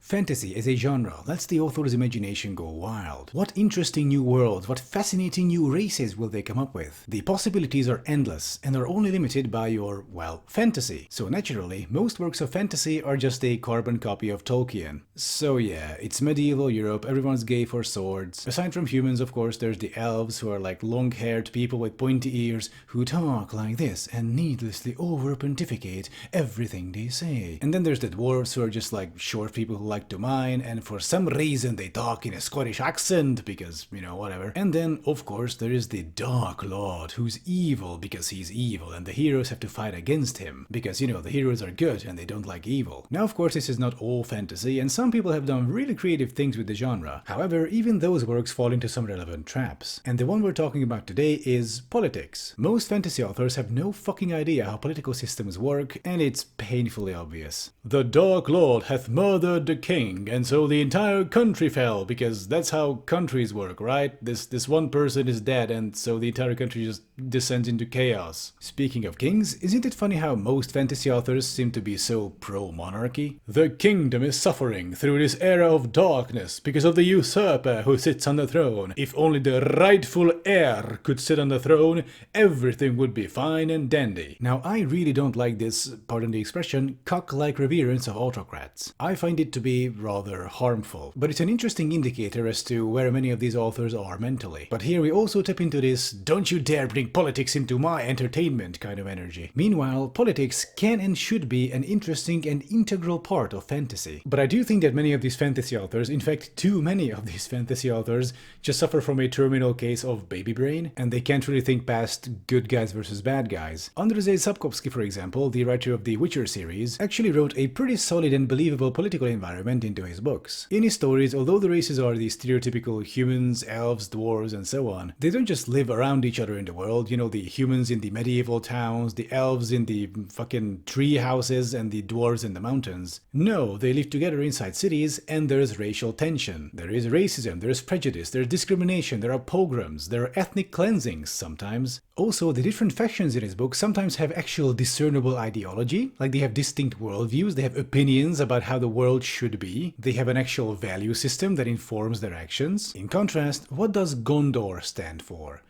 Fantasy as a genre lets the author's imagination go wild. What interesting new worlds, what fascinating new races will they come up with? The possibilities are endless and are only limited by your, well, fantasy. So naturally, most works of fantasy are just a carbon copy of Tolkien. So yeah, it's medieval Europe, everyone's gay for swords. Aside from humans, of course, there's the elves who are like long-haired people with pointy ears who talk like this and needlessly over-pontificate everything they say. And then there's the dwarves who are just like short people who like to mine, and for some reason they talk in a Scottish accent because, you know, whatever. And then, of course, there is the Dark Lord who's evil because he's evil and the heroes have to fight against him because, you know, the heroes are good and they don't like evil. Now, of course, this is not all fantasy and some people have done really creative things with the genre. However, even those works fall into some relevant traps. And the one we're talking about today is politics. Most fantasy authors have no fucking idea how political systems work, and it's painfully obvious. The Dark Lord hath murdered the king, and so the entire country fell, because that's how countries work, right? This one person is dead, and so the entire country just descends into chaos. Speaking of kings, isn't it funny how most fantasy authors seem to be so pro-monarchy? The kingdom is suffering through this era of darkness because of the usurper who sits on the throne. If only the rightful heir could sit on the throne, everything would be fine and dandy. Now, I really don't like this, pardon the expression, cock-like reverence of autocrats. I find it to be rather harmful, but it's an interesting indicator as to where many of these authors are mentally. But here we also tap into this "don't you dare bring politics into my entertainment" kind of energy. Meanwhile, politics can and should be an interesting and integral part of fantasy. But I do think that many of these fantasy authors, in fact too many of these fantasy authors, just suffer from a terminal case of baby brain, and they can't really think past good guys versus bad guys. Andrzej Sapkowski, for example, the writer of the Witcher series, actually wrote a pretty solid and believable political environment into his books. In his stories, although the races are the stereotypical humans, elves, dwarves, and so on, they don't just live around each other in the world, you know, the humans in the medieval towns, the elves in the fucking tree houses, and the dwarves in the mountains. No, they live together inside cities, and there's racial tension. There is racism, there's prejudice, there's discrimination, there are pogroms, there are ethnic cleansings sometimes. Also, the different factions in his book sometimes have actual discernible ideology, like they have distinct worldviews, they have opinions about how the world should be, they have an actual value system that informs their actions. In contrast, what does Gondor stand for?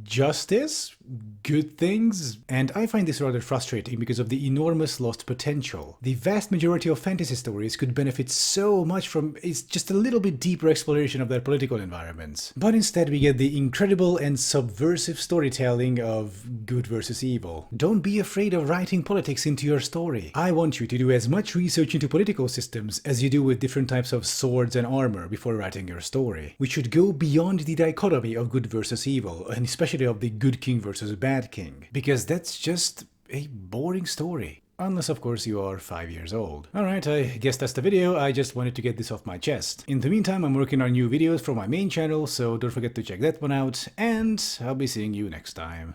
Justice? Good things? And I find this rather frustrating because of the enormous lost potential. The vast majority of fantasy stories could benefit so much from just a little bit deeper exploration of their political environments. But instead we get the incredible and subversive storytelling of good versus evil. Don't be afraid of writing politics into your story. I want you to do as much research into political systems as you do with different types of swords and armor before writing your story. We should go beyond the dichotomy of good versus evil, and especially of the good king versus bad king, because that's just a boring story. Unless, of course, you are 5 years old. Alright, I guess that's the video. I just wanted to get this off my chest. In the meantime, I'm working on new videos for my main channel, so don't forget to check that one out, and I'll be seeing you next time.